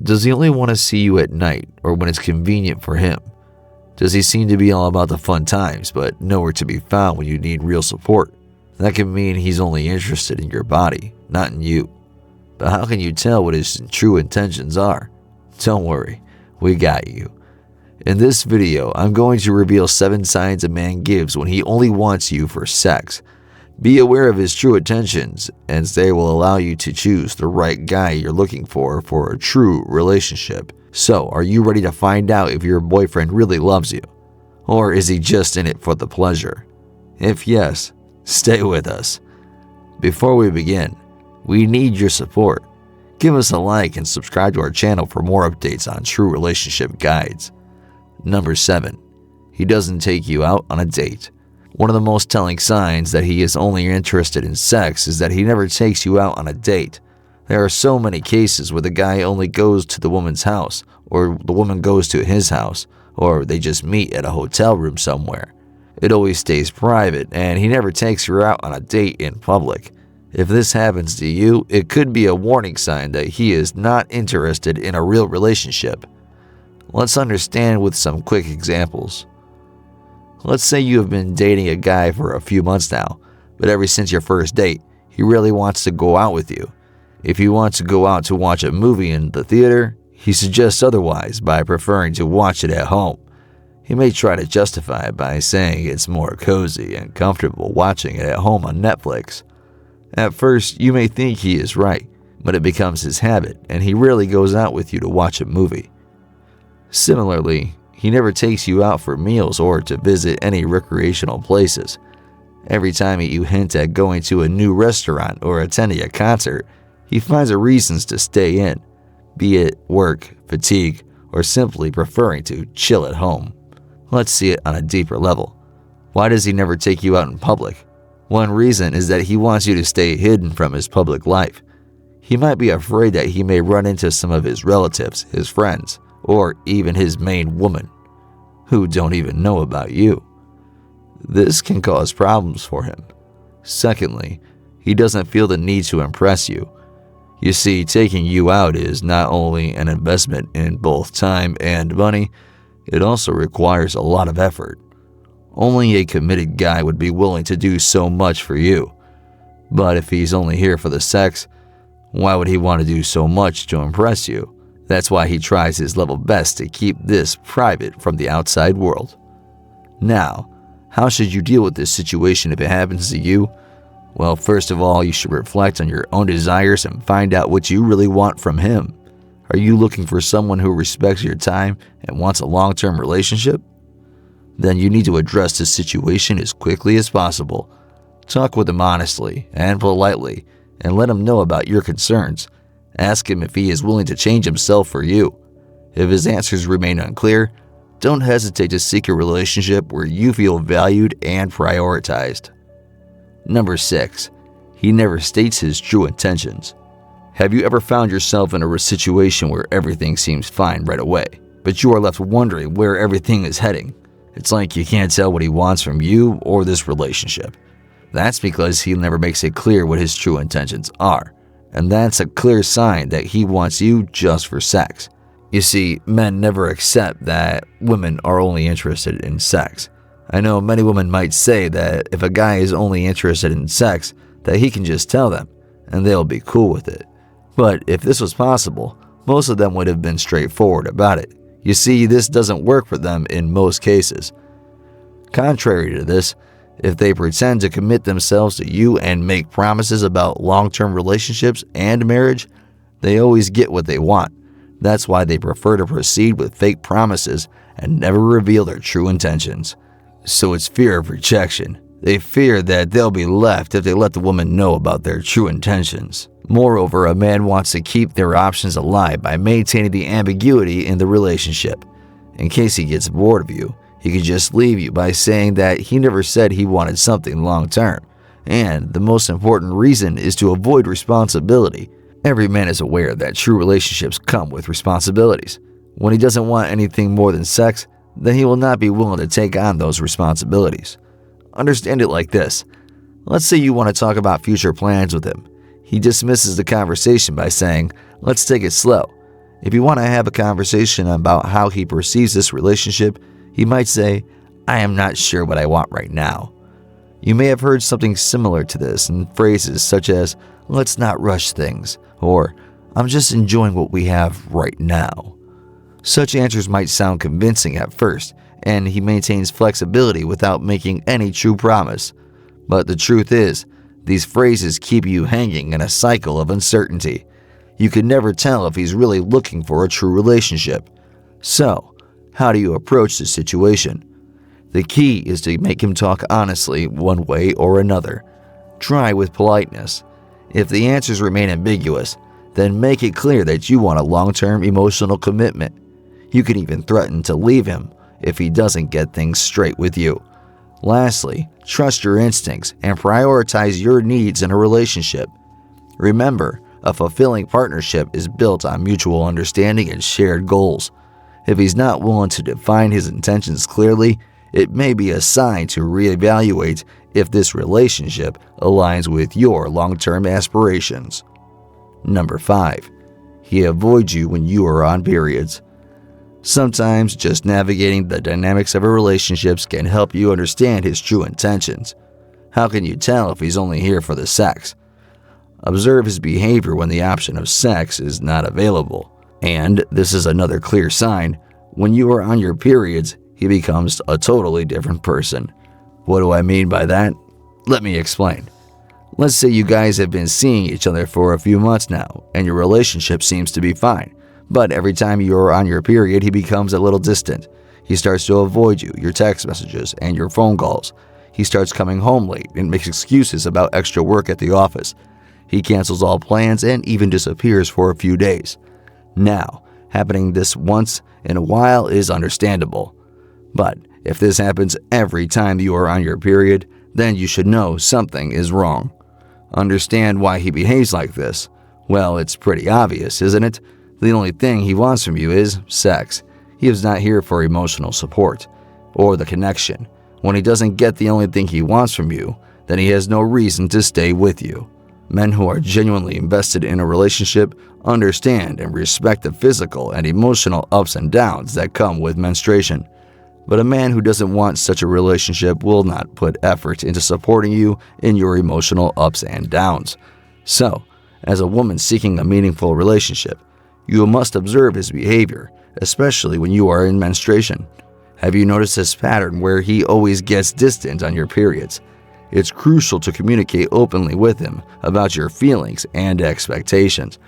Does he only want to see you at night or when it's convenient for him? Does he seem to be all about the fun times but nowhere to be found when you need real support? That can mean he's only interested in your body, not in you. But how can you tell what his true intentions are? Don't worry, we got you. In this video, I'm going to reveal 7 signs a man gives when he only wants you for sex. Be aware of his true intentions, and they will allow you to choose the right guy you're looking for a true relationship. So, are you ready to find out if your boyfriend really loves you? Or is he just in it for the pleasure? If yes, stay with us. Before we begin, we need your support. Give us a like and subscribe to our channel for more updates on true relationship guides. Number 7. He doesn't take you out on a date. One of the most telling signs that he is only interested in sex is that he never takes you out on a date. There are so many cases where the guy only goes to the woman's house, or the woman goes to his house, or they just meet at a hotel room somewhere. It always stays private, and he never takes her out on a date in public. If this happens to you, it could be a warning sign that he is not interested in a real relationship. Let's understand with some quick examples. Let's say you have been dating a guy for a few months now, but ever since your first date, he really wants to go out with you. If you want to go out to watch a movie in the theater, he suggests otherwise by preferring to watch it at home. He may try to justify it by saying it's more cozy and comfortable watching it at home on Netflix. At first, you may think he is right, but it becomes his habit, and he rarely goes out with you to watch a movie. Similarly, he never takes you out for meals or to visit any recreational places. Every time you hint at going to a new restaurant or attending a concert, he finds a reasons to stay in, be it work, fatigue, or simply preferring to chill at home. Let's see it on a deeper level. Why does he never take you out in public? One reason is that he wants you to stay hidden from his public life. He might be afraid that he may run into some of his relatives, his friends, or even his main woman, who don't even know about you. This can cause problems for him. Secondly, he doesn't feel the need to impress you. You see, taking you out is not only an investment in both time and money, it also requires a lot of effort. Only a committed guy would be willing to do so much for you. But if he's only here for the sex, why would he want to do so much to impress you? That's why he tries his level best to keep this private from the outside world. Now, how should you deal with this situation if it happens to you? Well, first of all, you should reflect on your own desires and find out what you really want from him. Are you looking for someone who respects your time and wants a long-term relationship? Then you need to address this situation as quickly as possible. Talk with him honestly and politely and let him know about your concerns. Ask him if he is willing to change himself for you. If his answers remain unclear, don't hesitate to seek a relationship where you feel valued and prioritized. Number 6. He never states his true intentions. Have you ever found yourself in a situation where everything seems fine right away, but you are left wondering where everything is heading? It's like you can't tell what he wants from you or this relationship. That's because he never makes it clear what his true intentions are, and that's a clear sign that he wants you just for sex. You see, men never accept that women are only interested in sex. I know many women might say that if a guy is only interested in sex, that he can just tell them, and they'll be cool with it. But if this was possible, most of them would have been straightforward about it. You see, this doesn't work for them in most cases. Contrary to this, if they pretend to commit themselves to you and make promises about long-term relationships and marriage, they always get what they want. That's why they prefer to proceed with fake promises and never reveal their true intentions. So it's fear of rejection. They fear that they'll be left if they let the woman know about their true intentions. Moreover, a man wants to keep their options alive by maintaining the ambiguity in the relationship. In case he gets bored of you, he can just leave you by saying that he never said he wanted something long-term. And the most important reason is to avoid responsibility. Every man is aware that true relationships come with responsibilities. When he doesn't want anything more than sex, then he will not be willing to take on those responsibilities. Understand it like this. Let's say you want to talk about future plans with him. He dismisses the conversation by saying, "Let's take it slow." If you want to have a conversation about how he perceives this relationship, he might say, "I am not sure what I want right now." You may have heard something similar to this in phrases such as, "Let's not rush things," or "I'm just enjoying what we have right now." Such answers might sound convincing at first, and he maintains flexibility without making any true promise. But the truth is, these phrases keep you hanging in a cycle of uncertainty. You can never tell if he's really looking for a true relationship. So, how do you approach the situation? The key is to make him talk honestly one way or another. Try with politeness. If the answers remain ambiguous, then make it clear that you want a long-term emotional commitment. You can even threaten to leave him if he doesn't get things straight with you. Lastly, trust your instincts and prioritize your needs in a relationship. Remember, a fulfilling partnership is built on mutual understanding and shared goals. If he's not willing to define his intentions clearly, it may be a sign to reevaluate if this relationship aligns with your long-term aspirations. Number 5. He avoids you when you are on periods. Sometimes just navigating the dynamics of a relationship can help you understand his true intentions. How can you tell if he's only here for the sex? Observe his behavior when the option of sex is not available. And this is another clear sign. When you are on your periods, he becomes a totally different person. What do I mean by that? Let me explain. Let's say you guys have been seeing each other for a few months now, and your relationship seems to be fine. But every time you are on your period, he becomes a little distant. He starts to avoid you, your text messages, and your phone calls. He starts coming home late and makes excuses about extra work at the office. He cancels all plans and even disappears for a few days. Now, happening this once in a while is understandable. But if this happens every time you are on your period, then you should know something is wrong. Understand why he behaves like this? Well, it's pretty obvious, isn't it? The only thing he wants from you is sex. He is not here for emotional support or the connection. When he doesn't get the only thing he wants from you, then he has no reason to stay with you. Men who are genuinely invested in a relationship understand and respect the physical and emotional ups and downs that come with menstruation. But a man who doesn't want such a relationship will not put effort into supporting you in your emotional ups and downs. So, as a woman seeking a meaningful relationship, you must observe his behavior, especially when you are in menstruation. Have you noticed this pattern where he always gets distant on your periods? It's crucial to communicate openly with him about your feelings and expectations.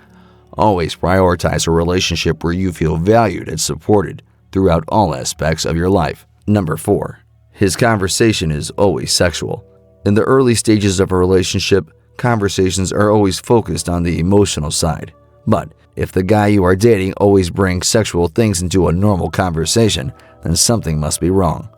Always prioritize a relationship where you feel valued and supported throughout all aspects of your life. Number 4. His conversation is always sexual. In the early stages of a relationship, conversations are always focused on the emotional side. But if the guy you are dating always brings sexual things into a normal conversation, then something must be wrong.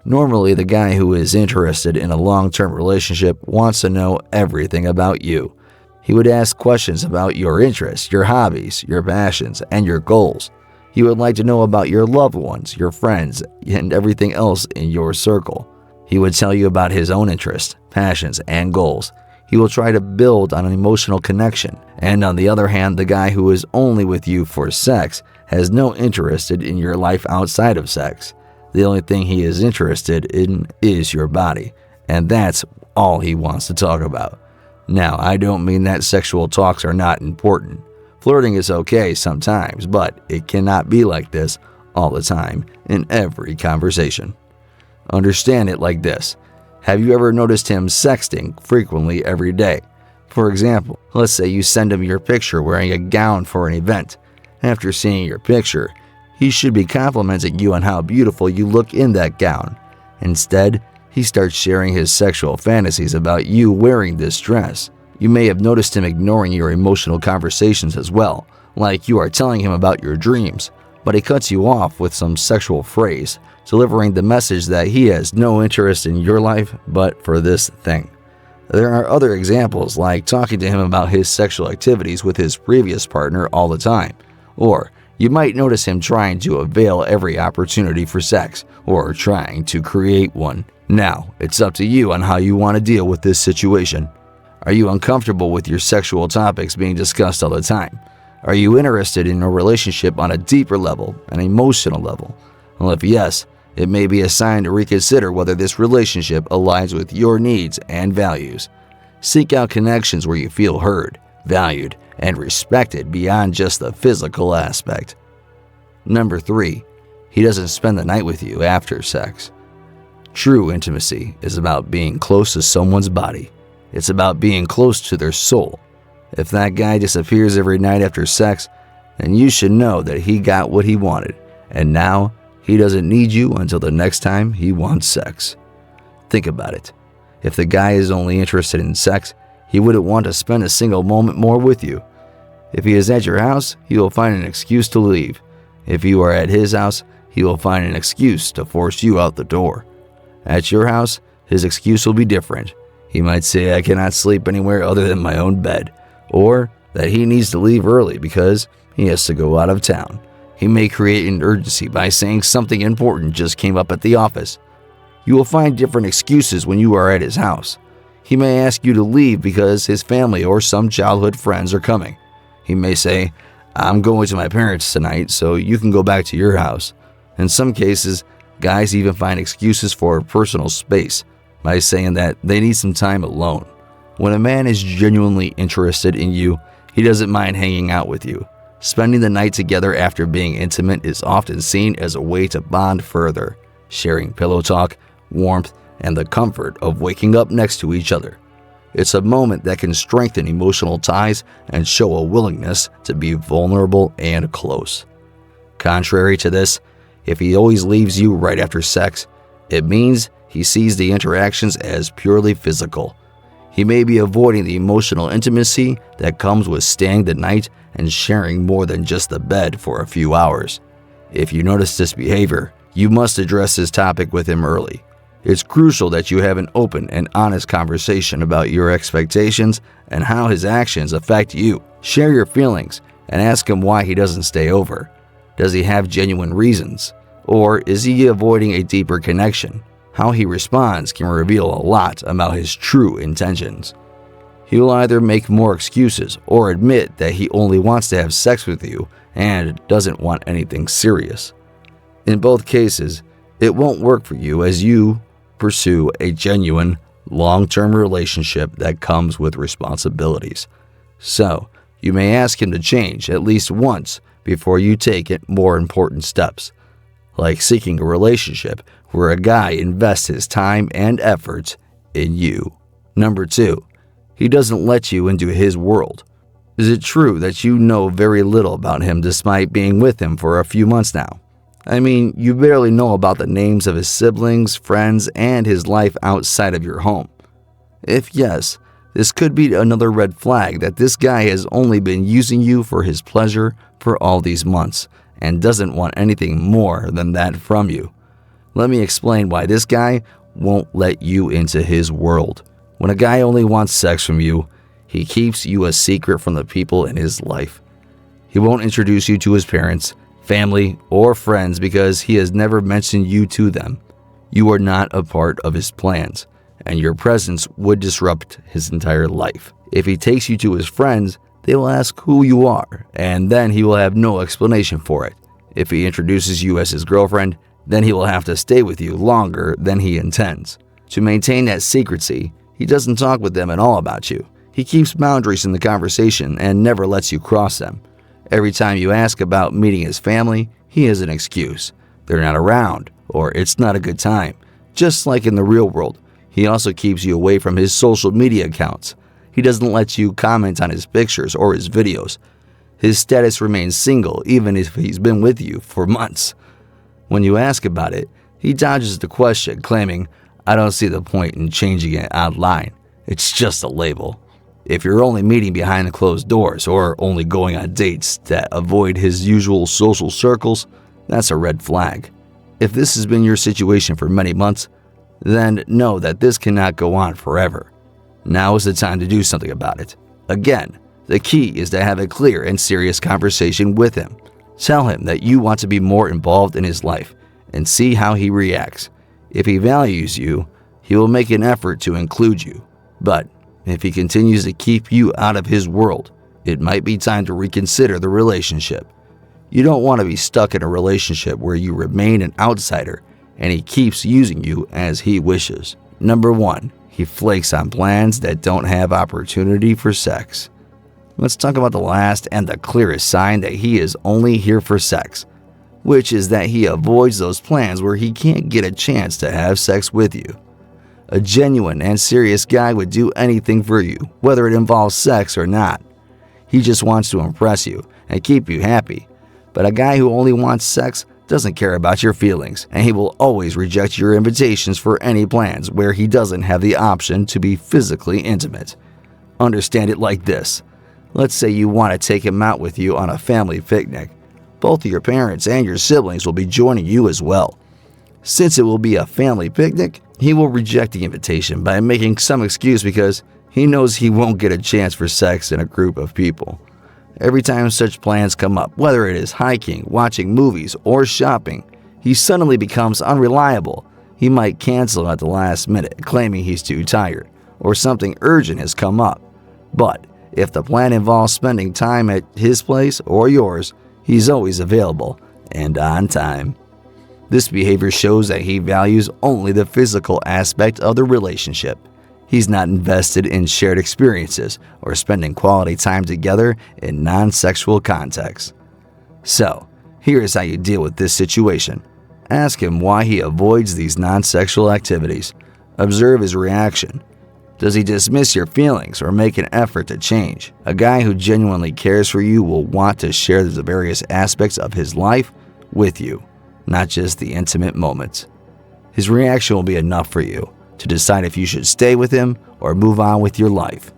Normally, the guy who is interested in a long-term relationship wants to know everything about you. He would ask questions about your interests, your hobbies, your passions, and your goals. He would like to know about your loved ones, your friends, and everything else in your circle. He would tell you about his own interests, passions, and goals. He will try to build on an emotional connection. And on the other hand, the guy who is only with you for sex has no interest in your life outside of sex. The only thing he is interested in is your body, and that's all he wants to talk about. Now, I don't mean that sexual talks are not important. Flirting is okay sometimes, but it cannot be like this all the time in every conversation. Understand it like this. Have you ever noticed him sexting frequently every day? For example, let's say you send him your picture wearing a gown for an event. After seeing your picture, he should be complimenting you on how beautiful you look in that gown. Instead, he starts sharing his sexual fantasies about you wearing this dress. You may have noticed him ignoring your emotional conversations as well, like you are telling him about your dreams, but he cuts you off with some sexual phrase, delivering the message that he has no interest in your life but for this thing. There are other examples, like talking to him about his sexual activities with his previous partner all the time, or you might notice him trying to avail every opportunity for sex, or trying to create one. Now, it's up to you on how you want to deal with this situation. Are you uncomfortable with your sexual topics being discussed all the time? Are you interested in a relationship on a deeper level, an emotional level? Well, if yes, it may be a sign to reconsider whether this relationship aligns with your needs and values. Seek out connections where you feel heard, valued, and respected beyond just the physical aspect. Number 3, he doesn't spend the night with you after sex. True intimacy is about being close to someone's body. It's about being close to their soul. If that guy disappears every night after sex, then you should know that he got what he wanted, and now he doesn't need you until the next time he wants sex. Think about it. If the guy is only interested in sex, he wouldn't want to spend a single moment more with you. If he is at your house, he will find an excuse to leave. If you are at his house, he will find an excuse to force you out the door. At your house, his excuse will be different. He might say, "I cannot sleep anywhere other than my own bed," or that he needs to leave early because he has to go out of town. He may create an urgency by saying something important just came up at the office. You will find different excuses when you are at his house. He may ask you to leave because his family or some childhood friends are coming. He may say, "I'm going to my parents tonight, so you can go back to your house." In some cases, guys even find excuses for personal space by saying that they need some time alone. When a man is genuinely interested in you, he doesn't mind hanging out with you. Spending the night together after being intimate is often seen as a way to bond further, sharing pillow talk, warmth, and the comfort of waking up next to each other. It's a moment that can strengthen emotional ties and show a willingness to be vulnerable and close. Contrary to this, if he always leaves you right after sex, it means he sees the interactions as purely physical. He may be avoiding the emotional intimacy that comes with staying the night and sharing more than just the bed for a few hours. If you notice this behavior, you must address this topic with him early. It's crucial that you have an open and honest conversation about your expectations and how his actions affect you. Share your feelings and ask him why he doesn't stay over. Does he have genuine reasons? Or is he avoiding a deeper connection? How he responds can reveal a lot about his true intentions. He will either make more excuses or admit that he only wants to have sex with you and doesn't want anything serious. In both cases, it won't work for you as you pursue a genuine, long-term relationship that comes with responsibilities. So, you may ask him to change at least once before you take more important steps, like seeking a relationship where a guy invests his time and efforts in you. Number 2, he doesn't let you into his world. Is it true that you know very little about him despite being with him for a few months now? I mean, you barely know about the names of his siblings, friends, and his life outside of your home. If yes, this could be another red flag that this guy has only been using you for his pleasure for all these months and doesn't want anything more than that from you. Let me explain why this guy won't let you into his world. When a guy only wants sex from you, he keeps you a secret from the people in his life. He won't introduce you to his parents, family, or friends because he has never mentioned you to them. You are not a part of his plans, and your presence would disrupt his entire life. If he takes you to his friends, they will ask who you are, and then he will have no explanation for it. If he introduces you as his girlfriend, then he will have to stay with you longer than he intends. To maintain that secrecy, he doesn't talk with them at all about you. He keeps boundaries in the conversation and never lets you cross them. Every time you ask about meeting his family, he has an excuse. They're not around, or it's not a good time. Just like in the real world, he also keeps you away from his social media accounts. He doesn't let you comment on his pictures or his videos. His status remains single even if he's been with you for months. When you ask about it, he dodges the question, claiming, "I don't see the point in changing it online. It's just a label." If you're only meeting behind the closed doors or only going on dates that avoid his usual social circles, that's a red flag. If this has been your situation for many months, then know that this cannot go on forever. Now is the time to do something about it. Again, the key is to have a clear and serious conversation with him. Tell him that you want to be more involved in his life and see how he reacts. If he values you, he will make an effort to include you. But if he continues to keep you out of his world, it might be time to reconsider the relationship. You don't want to be stuck in a relationship where you remain an outsider and he keeps using you as he wishes. Number 1. He flakes on plans that don't have opportunity for sex. Let's talk about the last and the clearest sign that he is only here for sex, which is that he avoids those plans where he can't get a chance to have sex with you. A genuine and serious guy would do anything for you, whether it involves sex or not. He just wants to impress you and keep you happy. But a guy who only wants sex doesn't care about your feelings, and he will always reject your invitations for any plans where he doesn't have the option to be physically intimate. Understand it like this. Let's say you want to take him out with you on a family picnic. Both of your parents and your siblings will be joining you as well. Since it will be a family picnic, he will reject the invitation by making some excuse because he knows he won't get a chance for sex in a group of people. Every time such plans come up, whether it is hiking, watching movies, or shopping, he suddenly becomes unreliable. He might cancel at the last minute, claiming he's too tired, or something urgent has come up. But if the plan involves spending time at his place or yours, he's always available and on time. This behavior shows that he values only the physical aspect of the relationship. He's not invested in shared experiences or spending quality time together in non-sexual contexts. So, here's how you deal with this situation. Ask him why he avoids these non-sexual activities. Observe his reaction. Does he dismiss your feelings or make an effort to change? A guy who genuinely cares for you will want to share the various aspects of his life with you, not just the intimate moments. His reaction will be enough for you to decide if you should stay with him or move on with your life.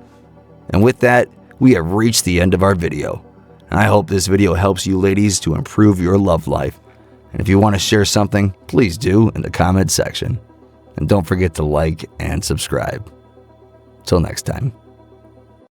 And with that, we have reached the end of our video. And I hope this video helps you ladies to improve your love life. And if you want to share something, please do in the comment section. And don't forget to like and subscribe. Till next time.